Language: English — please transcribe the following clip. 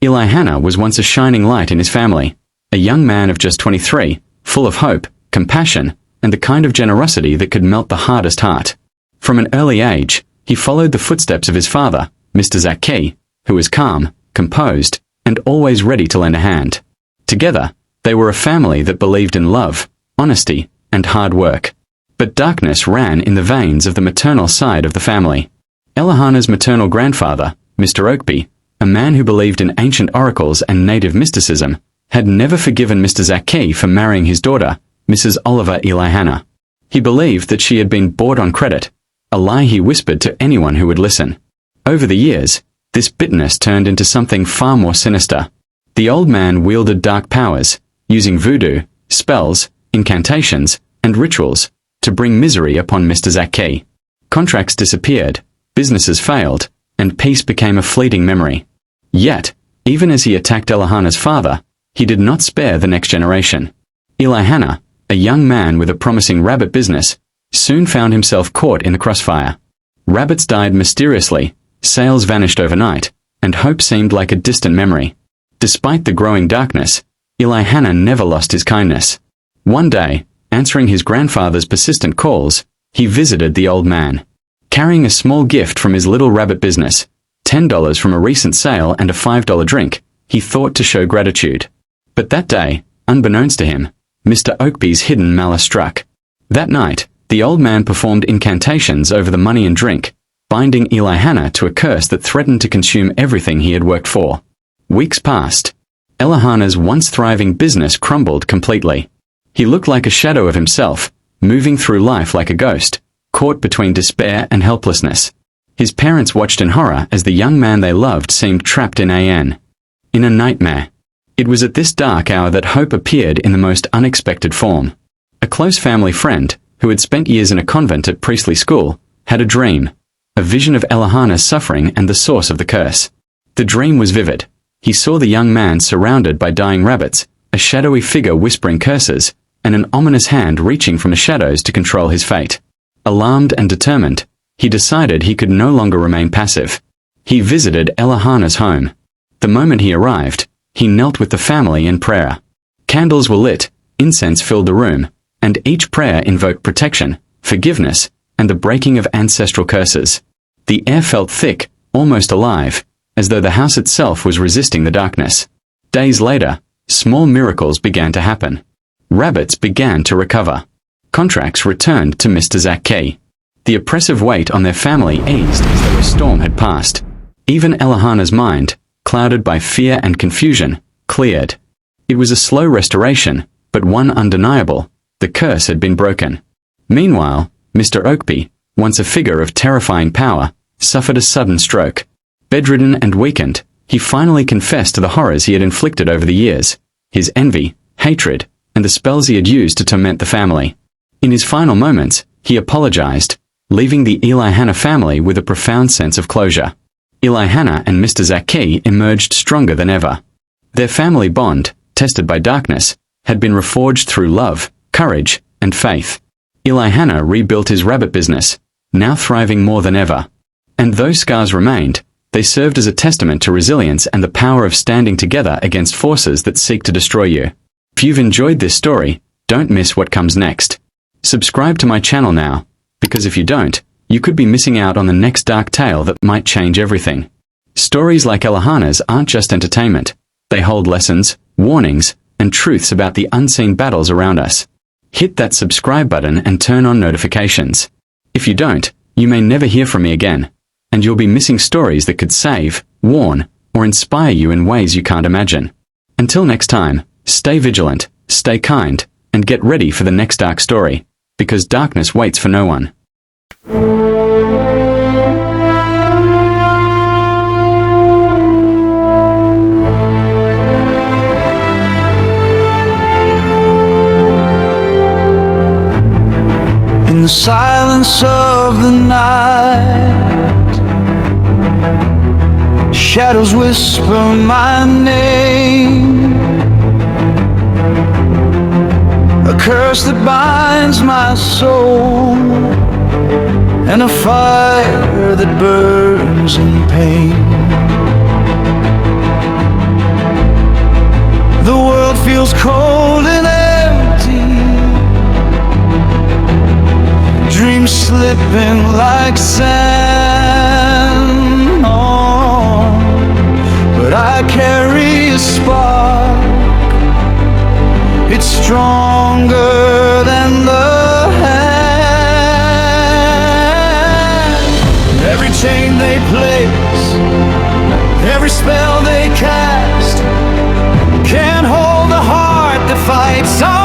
Elihana was once a shining light in his family, a young man of just 23, full of hope, compassion, and the kind of generosity that could melt the hardest heart. From an early age, he followed the footsteps of his father, Mr. Zaki, who was calm, composed, and always ready to lend a hand. Together, they were a family that believed in love, honesty, and hard work. But darkness ran in the veins of the maternal side of the family. Elihana's maternal grandfather, Mr. Oakby, a man who believed in ancient oracles and native mysticism, had never forgiven Mr. Zaki for marrying his daughter, Mrs. Oliver Elihana. He believed that she had been bought on credit, a lie he whispered to anyone who would listen. Over the years, this bitterness turned into something far more sinister. The old man wielded dark powers, using voodoo, spells, incantations, and rituals to bring misery upon Mr. Zaki. Contracts disappeared, businesses failed, and peace became a fleeting memory. Yet, even as he attacked Elihana's father, he did not spare the next generation. Elihana, a young man with a promising rabbit business, soon found himself caught in the crossfire. Rabbits died mysteriously, sales vanished overnight, and hope seemed like a distant memory. Despite the growing darkness, Elihana never lost his kindness. One day, answering his grandfather's persistent calls, he visited the old man. Carrying a small gift from his little rabbit business, $10 from a recent sale and a $5 drink, he thought to show gratitude. But that day, unbeknownst to him, Mr. Oakby's hidden malice struck. That night, the old man performed incantations over the money and drink, binding Elihana to a curse that threatened to consume everything he had worked for. Weeks passed. Elihana's once thriving business crumbled completely. He looked like a shadow of himself, moving through life like a ghost, caught between despair and helplessness. His parents watched in horror as the young man they loved seemed trapped in a nightmare. It was at this dark hour that hope appeared in the most unexpected form. A close family friend, who had spent years in a convent at priestly school, had a dream, a vision of Elihana's suffering and the source of the curse. The dream was vivid. He saw the young man surrounded by dying rabbits, a shadowy figure whispering curses, and an ominous hand reaching from the shadows to control his fate. Alarmed and determined, he decided he could no longer remain passive. He visited Elihana's home. The moment he arrived, he knelt with the family in prayer. Candles were lit, incense filled the room, and each prayer invoked protection, forgiveness, and the breaking of ancestral curses. The air felt thick, almost alive, as though the house itself was resisting the darkness. Days later, small miracles began to happen. Rabbits began to recover. Contracts returned to Mr. Zaki. The oppressive weight on their family eased as though a storm had passed. Even Elihana's mind, clouded by fear and confusion, cleared. It was a slow restoration, but one undeniable. The curse had been broken. Meanwhile, Mr. Oakby, once a figure of terrifying power, suffered a sudden stroke. Bedridden and weakened, he finally confessed to the horrors he had inflicted over the years, his envy, hatred, and the spells he had used to torment the family. In his final moments, he apologized, leaving the Elihana family with a profound sense of closure. Elihana and Mr. Zaki emerged stronger than ever. Their family bond, tested by darkness, had been reforged through love, courage, and faith. Elihana rebuilt his rabbit business, now thriving more than ever. And though scars remained, they served as a testament to resilience and the power of standing together against forces that seek to destroy you. If you've enjoyed this story, don't miss what comes next. Subscribe to my channel now, because if you don't, you could be missing out on the next dark tale that might change everything. Stories like Elihana's aren't just entertainment. They hold lessons, warnings, and truths about the unseen battles around us. Hit that subscribe button and turn on notifications. If you don't, you may never hear from me again, and you'll be missing stories that could save, warn, or inspire you in ways you can't imagine. Until next time, stay vigilant, stay kind, and get ready for the next dark story, because darkness waits for no one. In the silence of the night, shadows whisper my name, a curse that binds my soul, and a fire that burns in pain. slipping like sand. Oh, but I carry a spark. It's stronger than the hand. Every chain they place, every spell they cast, can't hold the heart that fights on.